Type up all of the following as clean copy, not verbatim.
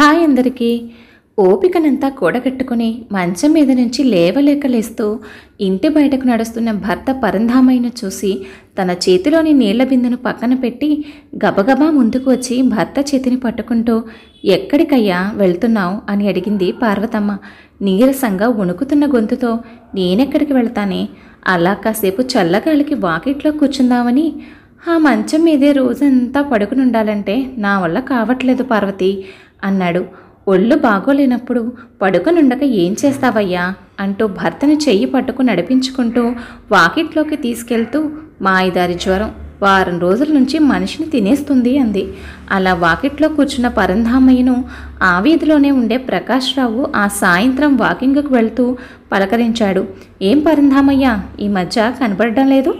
Hi అందరికీ. ఓపికనంతా కూడగట్టుకుని మంచం మీద నుంచి లేవలేకలేస్తూ ఇంటి బయటకు నడుస్తున్న భర్త పరంధామయ్యను చూసి తన చేతిలోని నీళ్ల బిందెను పక్కన పెట్టి గబగబా ముందుకు వచ్చి భర్త చేతిని పట్టుకుంటూ ఎక్కడికయ్యా వెళ్తున్నావు అని అడిగింది పార్వతమ్మ నీరసంగా వణుకుతున్న గొంతుతో. నేనెక్కడికి వెళ్తానే, అలా కాసేపు చల్లగాలికి వాకిట్లో కూర్చుందామని. ఆ మంచం మీదే రోజంతా పడుకుని ఉండాలంటే నా వల్ల కావట్లేదు పార్వతి అన్నాడు. ఒళ్ళు బాగోలేనప్పుడు పడుకనుండక ఏం చేస్తావయ్యా అంటూ భర్తను చెయ్యి పట్టుకు నడిపించుకుంటూ వాకిట్లోకి తీసుకెళ్తూ మాయదారి జ్వరం వారం రోజుల నుంచి మనిషిని తినేస్తుంది అంది. అలా వాకిట్లో కూర్చున్న పరంధామయ్యను ఆ వీధిలోనే ఉండే ప్రకాష్ రావు ఆ సాయంత్రం వాకింగ్కు వెళ్తూ పలకరించాడు. ఏం పరంధామయ్య, ఈ మధ్య కనబడడం లేదు,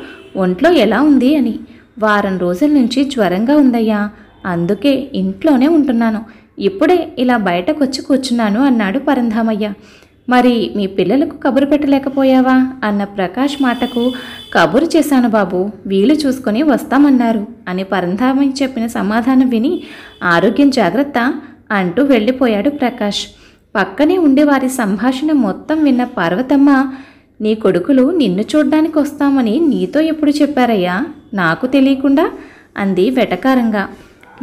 ఒంట్లో ఎలా ఉంది అని. వారం రోజుల నుంచి జ్వరంగా ఉందయ్యా, అందుకే ఇంట్లోనే ఉంటున్నాను, ఇప్పుడే ఇలా బయటకు వచ్చి కూర్చున్నాను అన్నాడు పరంధామయ్య. మరి మీ పిల్లలకు కబురు పెట్టలేకపోయావా అన్న ప్రకాష్ మాటకు కబురు చేశాను బాబు, వీలు చూసుకొని వస్తామన్నారు అని పరంధామయ్య చెప్పిన సమాధానం విని ఆరోగ్యం జాగ్రత్త అంటూ వెళ్ళిపోయాడు ప్రకాష్. పక్కనే ఉండే వారి సంభాషణ మొత్తం విన్న పార్వతమ్మ, నీ కొడుకులు నిన్ను చూడ్డానికి వస్తామని నీతో ఎప్పుడు చెప్పారయ్యా, నాకు తెలియకుండా అంది వెటకారంగా.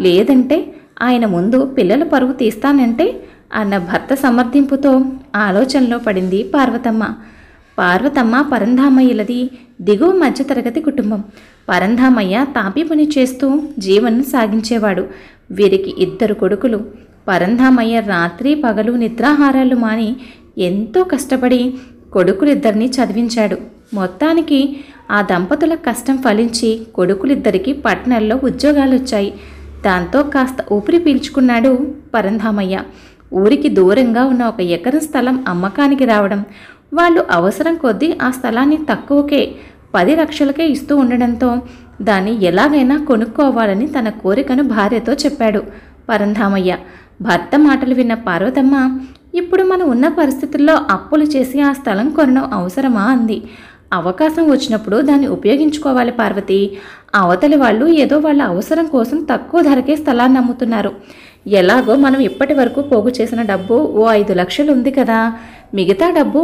లేదంటే ఆయన ముందు పిల్లల పరువు తీస్తానంటే అన్న భర్త సమర్థింపుతో ఆలోచనలో పడింది పార్వతమ్మ. పరంధామయ్యలది దిగువ మధ్యతరగతి కుటుంబం. పరంధామయ్య తాపీ పని చేస్తూ జీవనం సాగించేవాడు. వీరికి 2 కొడుకులు. పరంధామయ్య రాత్రి పగలు నిద్రాహారాలు మాని ఎంతో కష్టపడి కొడుకులిద్దరినీ చదివించాడు. మొత్తానికి ఆ దంపతుల కష్టం ఫలించి కొడుకులిద్దరికీ పట్టణాల్లో ఉద్యోగాలు వచ్చాయి. దాంతో కాస్త ఊపిరి పీల్చుకున్నాడు పరంధామయ్య. ఊరికి దూరంగా ఉన్న 1 ఎకరం స్థలం అమ్మకానికి రావడం, వాళ్ళు అవసరం కొద్దీ ఆ స్థలాన్ని తక్కువకే 10 లక్షలకే ఇస్తూ ఉండడంతో దాన్ని ఎలాగైనా కొనుక్కోవాలని తన కోరికను భార్యతో చెప్పాడు పరంధామయ్య. భర్త మాటలు విన్న పార్వతమ్మ, ఇప్పుడు మనం ఉన్న పరిస్థితుల్లో అప్పులు చేసి ఆ స్థలం కొనడం అవసరమా అంది. అవకాశం వచ్చినప్పుడు దాన్ని ఉపయోగించుకోవాలి పార్వతి. అవతలి వాళ్ళు ఏదో వాళ్ళ అవసరం కోసం తక్కువ ధరకే స్థలాన్ని అమ్ముతున్నారు. ఎలాగో మనం ఇప్పటి వరకు పోగు చేసిన డబ్బు ఓ 5 లక్షలు ఉంది కదా, మిగతా డబ్బు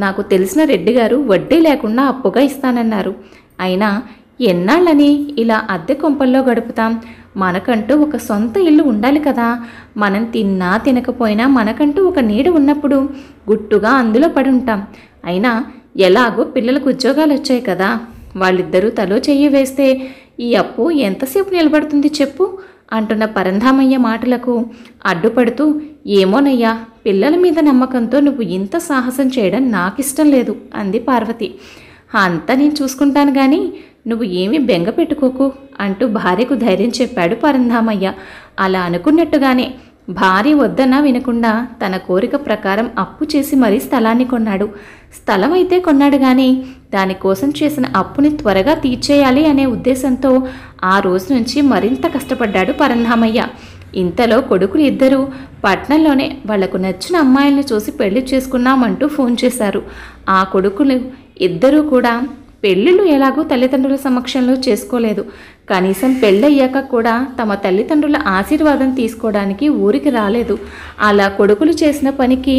నాకు తెలిసిన రెడ్డి గారు వడ్డీ లేకుండా అప్పుగా ఇస్తానన్నారు. అయినా ఎన్నాళ్ళని ఇలా అద్దె కొంపల్లో గడుపుతాం, మనకంటూ ఒక సొంత ఇల్లు ఉండాలి కదా. మనం తిన్నా తినకపోయినా మనకంటూ ఒక నీడ ఉన్నప్పుడు గుట్టుగా అందులో పడి ఉంటాం. అయినా ఎలాగో పిల్లలకు ఉద్యోగాలు వచ్చాయి కదా, వాళ్ళిద్దరూ తలో చెయ్యి వేస్తే ఈ అప్పు ఎంతసేపు నిలబడుతుంది చెప్పు అంటున్న పరంధామయ్య మాటలకు అడ్డుపడుతూ, ఏమోనయ్యా, పిల్లల మీద నమ్మకంతో నువ్వు ఇంత సాహసం చేయడం నాకిష్టం లేదు అంది పార్వతి. అంతా నేను చూసుకుంటాను కానీ నువ్వు ఏమీ బెంగ పెట్టుకోకు అంటూ భార్యకు ధైర్యం చెప్పాడు పరంధామయ్య. అలా అనుకున్నట్టుగానే భార్య వద్దన్నా వినకుండా తన కోరిక ప్రకారం అప్పు చేసి మరీ స్థలాన్ని కొన్నాడు. స్థలం అయితే కొన్నాడు కానీ దానికోసం చేసిన అప్పుని త్వరగా తీర్చేయాలి అనే ఉద్దేశంతో ఆ రోజు నుంచి మరింత కష్టపడ్డాడు పరంధామయ్య. ఇంతలో కొడుకులు 2 పట్నంలోనే వాళ్లకు నచ్చిన అమ్మాయిలను చూసి పెళ్లి చేసుకున్నామంటూ ఫోన్ చేశారు. ఆ కొడుకులు 2 కూడా పెళ్ళిళ్ళు ఎలాగో తల్లిదండ్రుల సమక్షంలో చేసుకోలేదు. కనీసం పెళ్ళయ్యాక కూడా తమ తల్లిదండ్రుల ఆశీర్వాదం తీసుకోవడానికి ఊరికి రాలేదు. అలా కొడుకులు చేసిన పనికి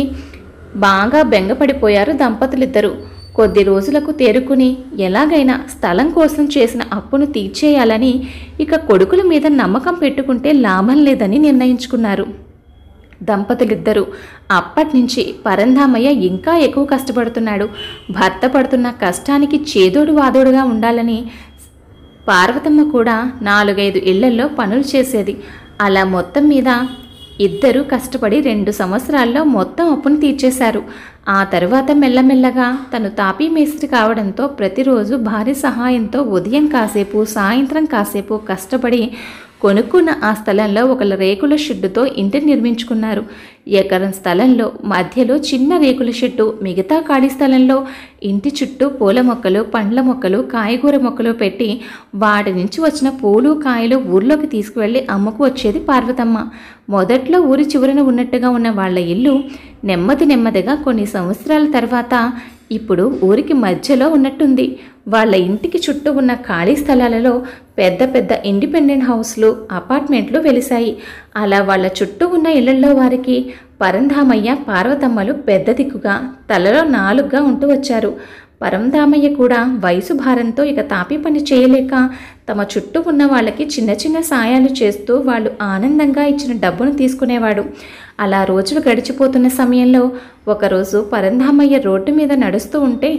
బాగా బెంగపడిపోయారు దంపతులిద్దరూ. కొద్ది రోజులకు తేరుకుని ఎలాగైనా స్థలం కోసం చేసిన అప్పును తీర్చేయాలని, ఇక కొడుకుల మీద నమ్మకం పెట్టుకుంటే లాభం లేదని నిర్ణయించుకున్నారు దంపతులిద్దరూ. అప్పటినుంచి పరంధామయ్య ఇంకా ఎక్కువ కష్టపడుతున్నాడు. భర్త పడుతున్న కష్టానికి చేదోడు వాదోడుగా ఉండాలని పార్వతమ్మ కూడా 4-5 ఇళ్లల్లో పనులు చేసేది. అలా మొత్తం మీద 2 కష్టపడి 2 సంవత్సరాల్లో మొత్తం అప్పును తీర్చేశారు. ఆ తరువాత మెల్లమెల్లగా తను తాపీ మేస్త్రి కావడంతో ప్రతిరోజు భార్య సహాయంతో ఉదయం కాసేపు సాయంత్రం కాసేపు కష్టపడి కొనుక్కున్న ఆ స్థలంలో ఒక రేకుల షెడ్డుతో ఇంటిని నిర్మించుకున్నారు. ఎకరం స్థలంలో మధ్యలో చిన్న రేకుల షెడ్డు, మిగతా ఖాళీ స్థలంలో ఇంటి చుట్టూ పూల మొక్కలు, పండ్ల మొక్కలు, కాయగూర మొక్కలు పెట్టి వాటి నుంచి వచ్చిన పూలు కాయలు ఊర్లోకి తీసుకువెళ్ళి అమ్ముకు వచ్చేది పార్వతమ్మ. మొదట్లో ఊరి చివరన ఉన్నట్టుగా ఉన్న వాళ్ళ ఇల్లు నెమ్మదిగా కొన్ని సంవత్సరాల తర్వాత ఇప్పుడు ఊరికి మధ్యలో ఉన్నట్టుంది. వాళ్ళ ఇంటికి చుట్టూ ఉన్న ఖాళీ స్థలాలలో పెద్ద పెద్ద ఇండిపెండెంట్ హౌస్లు, అపార్ట్మెంట్లు వెలిశాయి. అలా వాళ్ళ చుట్టూ ఉన్న ఇళ్లలో వారికి పరంధామయ్య, పార్వతమ్మలు పెద్ద దిక్కుగా, తలలో నాలుగుగా ఉంటూ వచ్చారు. పరంధామయ్య కూడా వయసు భారంతో ఇక తాపీ పని చేయలేక తమ చుట్టూ ఉన్న వాళ్ళకి చిన్న చిన్న సాయాలు చేస్తూ వాళ్ళు ఆనందంగా ఇచ్చిన డబ్బును తీసుకునేవాడు. అలా రోజులు గడిచిపోతున్న సమయంలో ఒకరోజు పరంధామయ్య రోడ్డు మీద నడుస్తూ ఉంటే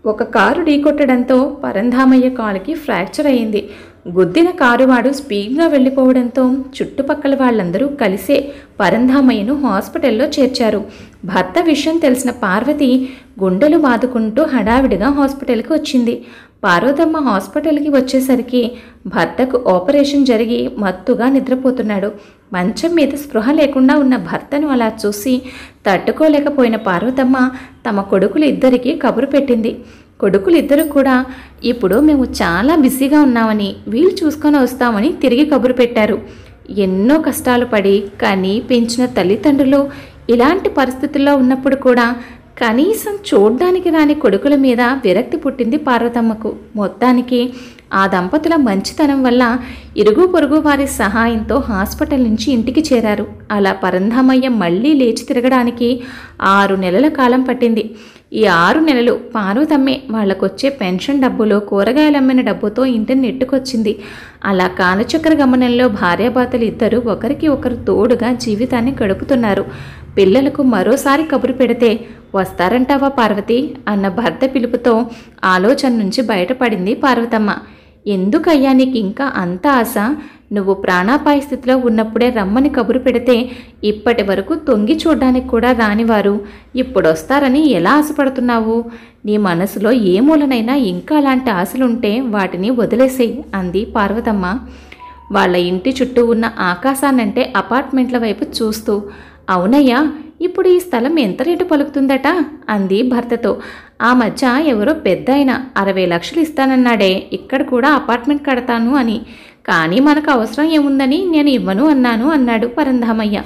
ఒక కారు ఢీకొట్టడంతో పరంధామయ్య కాలుకి ఫ్రాక్చర్ అయింది. గుద్దిన కారువాడు స్పీడ్గా వెళ్ళిపోవడంతో చుట్టుపక్కల వాళ్ళందరూ కలిసే పరంధామయ్యను హాస్పిటల్లో చేర్చారు. భర్త విషయం తెలిసిన పార్వతి గుండెలు బాదుకుంటూ హడావిడిగా హాస్పిటల్కి వచ్చింది. పార్వతమ్మ హాస్పిటల్కి వచ్చేసరికి భర్తకు ఆపరేషన్ జరిగి మత్తుగా నిద్రపోతున్నాడు. మంచం మీద స్పృహ లేకుండా ఉన్న భర్తను అలా చూసి తట్టుకోలేకపోయిన పార్వతమ్మ తమ కొడుకులు ఇద్దరికీ కబురు పెట్టింది. కొడుకులిద్దరూ కూడా ఇప్పుడు మేము చాలా బిజీగా ఉన్నామని, వీలు చూసుకొని వస్తామని తిరిగి కబురు పెట్టారు. ఎన్నో కష్టాలు పడి కానీ పెంచిన తల్లిదండ్రులు ఇలాంటి పరిస్థితుల్లో ఉన్నప్పుడు కూడా కనీసం చూడ్డానికి రాని కొడుకుల మీద విరక్తి పుట్టింది పార్వతమ్మకు. మొత్తానికి ఆ దంపతుల మంచితనం వల్ల ఇరుగు పొరుగు వారి సహాయంతో హాస్పిటల్ నుంచి ఇంటికి చేరారు. అలా పరంధామయ్య మళ్ళీ లేచి తిరగడానికి 6 నెలల కాలం పట్టింది. ఈ 6 నెలలు పార్వతమ్మే వాళ్ళకొచ్చే పెన్షన్ డబ్బులో, కూరగాయలమ్మిన డబ్బుతో ఇంటిని నెట్టుకొచ్చింది. అలా కాలచక్ర గమనంలో భార్యాభర్తలు ఇద్దరు ఒకరికి ఒకరు తోడుగా జీవితాన్ని గడుపుతున్నారు. పిల్లలకు మరోసారి కబురు పెడితే వస్తారంటావా పార్వతి అన్న భర్త పిలుపుతో ఆలోచన నుంచి బయటపడింది పార్వతమ్మ. ఎందుకయ్యా నీకు ఇంకా అంత ఆశ? నువ్వు ప్రాణాపాయ స్థితిలో ఉన్నప్పుడే రమ్మని కబురు పెడితే ఇప్పటి వరకు తొంగి చూడ్డానికి కూడా రానివారు ఇప్పుడొస్తారని ఎలా ఆశపడుతున్నావు? నీ మనసులో ఏ మూలనైనా ఇంకా అలాంటి ఆశలుంటే వాటిని వదిలేసేయి అంది పార్వతమ్మ వాళ్ళ ఇంటి చుట్టూ ఉన్న ఆకాశాన్నంటే అపార్ట్మెంట్ల వైపు చూస్తూ. అవునయ్యా, ఇప్పుడు ఈ స్థలం ఎంత రేటు పలుకుతుందట అంది భర్తతో. ఆ మధ్య ఎవరో పెద్ద ఆయన 60 లక్షలు ఇస్తానన్నాడే, ఇక్కడ కూడా అపార్ట్మెంట్ కడతాను అని. కానీ మనకు అవసరం ఏముందని నేను ఇవ్వను అన్నాను అన్నాడు పరంధామయ్య.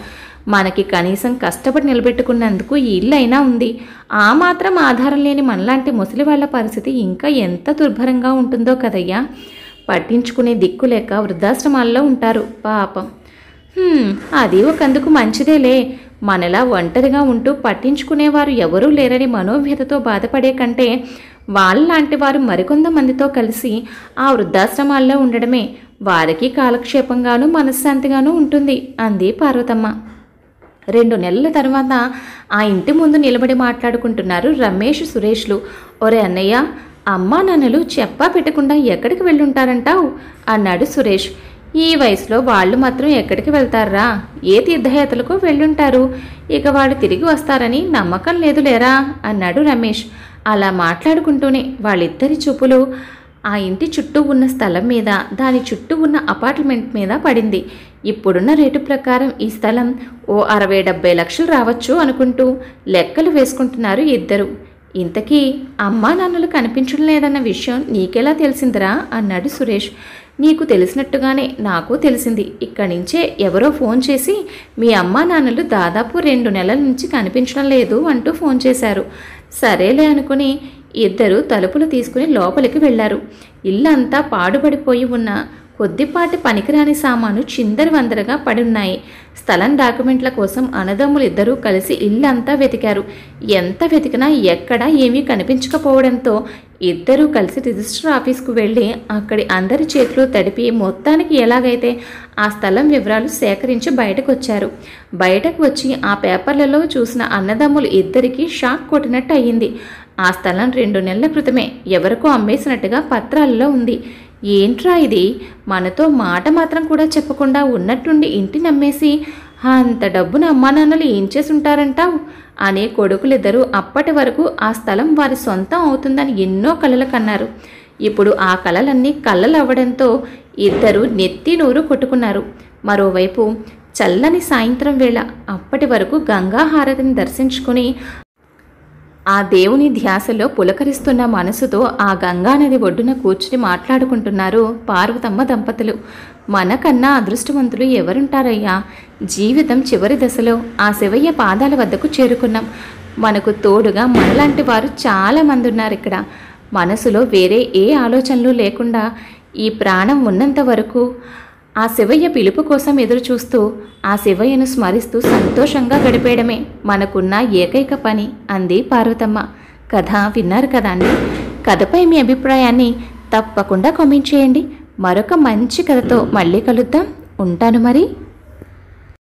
మనకి కనీసం కష్టపడి నిలబెట్టుకున్నందుకు ఈ ఇల్లు అయినా ఉంది. ఆ మాత్రం ఆధారం లేని మనలాంటి ముసలి వాళ్ళ పరిస్థితి ఇంకా ఎంత దుర్భరంగా ఉంటుందో కదయ్యా. పట్టించుకునే దిక్కు లేక వృద్ధాశ్రమాల్లో ఉంటారు పాపం. అది ఒకందుకు మంచిదేలే. మనలా ఒంటరిగా ఉంటూ పట్టించుకునేవారు ఎవరూ లేరని మనోవ్యతతో బాధపడే కంటే వాళ్ళలాంటి వారు మరికొంతమందితో కలిసి ఆ వృద్ధాశ్రమాల్లో ఉండడమే వారికి కాలక్షేపంగానూ మనశ్శాంతిగానూ ఉంటుంది అంది పార్వతమ్మ. 2 నెలల తర్వాత ఆ ఇంటి ముందు నిలబడి మాట్లాడుకుంటున్నారు రమేష్, సురేష్లు. ఒరే అన్నయ్య, అమ్మా నాన్నలు చెప్పా పెట్టకుండా ఎక్కడికి వెళ్ళుంటారంటావు అన్నాడు సురేష్. ఈ వయసులో వాళ్ళు మాత్రం ఎక్కడికి వెళ్తారా? ఏ తీర్థయాత్రలకు వెళ్ళుంటారు. ఇక వాళ్ళు తిరిగి వస్తారని నమ్మకం లేదులేరా అన్నాడు రమేష్. అలా మాట్లాడుకుంటూనే వాళ్ళిద్దరి చూపులు ఆ ఇంటి చుట్టూ ఉన్న స్థలం మీద, దాని చుట్టూ ఉన్న అపార్ట్మెంట్ మీద పడింది. ఇప్పుడున్న రేటు ప్రకారం ఈ స్థలం ఓ 60-70 లక్షలు రావచ్చు అనుకుంటూ లెక్కలు వేసుకుంటున్నారు ఇద్దరు. ఇంతకీ అమ్మా నాన్నలు కనిపించడం లేదన్న విషయం నీకెలా తెలిసిందిరా అన్నాడు సురేష్. నీకు తెలిసినట్టుగానే నాకు తెలిసింది. ఇక్కడి నుంచే ఎవరో ఫోన్ చేసి మీ అమ్మా నాన్నలు దాదాపు 2 నెలల నుంచి కనిపించడం లేదు అంటూ ఫోన్ చేశారు. సరేలే అనుకుని ఇద్దరు తలుపులు తీసుకుని లోపలికి వెళ్లారు. ఇల్లంతా పాడుబడిపోయి ఉన్న కొద్దిపాటి పనికిరాని సామాను చిందరవందరగా పడున్నాయి. స్థలం డాక్యుమెంట్ల కోసం అన్నదమ్ములు ఇద్దరూ కలిసి ఇల్లంతా వెతికారు. ఎంత వెతికినా ఎక్కడా ఏమీ కనిపించకపోవడంతో ఇద్దరూ కలిసి రిజిస్టర్ ఆఫీస్కు వెళ్ళి అక్కడి అందరి చేతులు తడిపి మొత్తానికి ఎలాగైతే ఆ స్థలం వివరాలు సేకరించి బయటకు వచ్చారు. బయటకు వచ్చి ఆ పేపర్లలో చూసిన అన్నదమ్ములు ఇద్దరికీ షాక్ కొట్టినట్టు అయ్యింది. ఆ స్థలం 2 నెలల క్రితమే ఎవరికో అమ్మేసినట్టుగా పత్రాలలో ఉంది. ఏంట్రా ఇది? మనతో మాట మాత్రం కూడా చెప్పకుండా ఉన్నట్టుండి ఇంటిని అమ్మేసి అంత డబ్బును అమ్మా నాన్నలు ఏం చేసి ఉంటారంటావు అనే కొడుకులిద్దరూ అప్పటి వరకు ఆ స్థలం వారి సొంతం అవుతుందని ఎన్నో కలలు కన్నారు. ఇప్పుడు ఆ కలలన్నీ కళ్ళలవ్వడంతో ఇద్దరు నెత్తి నోరు కొట్టుకున్నారు. మరోవైపు చల్లని సాయంత్రం వేళ అప్పటి వరకు గంగా హారతిని దర్శించుకుని ఆ దేవుని ధ్యాసలో పులకరిస్తున్న మనసుతో ఆ గంగానది ఒడ్డున కూర్చుని మాట్లాడుకుంటున్నారు పార్వతమ్మ దంపతులు. మనకన్నా అదృష్టవంతులు ఎవరుంటారయ్యా? జీవితం చివరి దశలో ఆ శివయ్య పాదాల వద్దకు చేరుకున్నాం. మనకు తోడుగా మనలాంటి వారు చాలామంది ఉన్నారు ఇక్కడ. మనసులో వేరే ఏ ఆలోచనలు లేకుండా ఈ ప్రాణం ఉన్నంత వరకు ఆ శివయ్య పిలుపు కోసం ఎదురుచూస్తూ ఆ శివయ్యను స్మరిస్తూ సంతోషంగా గడిపేయడమే మనకున్న ఏకైక పని అంది పార్వతమ్మ. కథ విన్నారు కదండి. కథపై మీ అభిప్రాయాన్ని తప్పకుండా కామెంట్ చేయండి. మరొక మంచి కథతో మళ్ళీ కలుద్దాం. ఉంటాను మరి.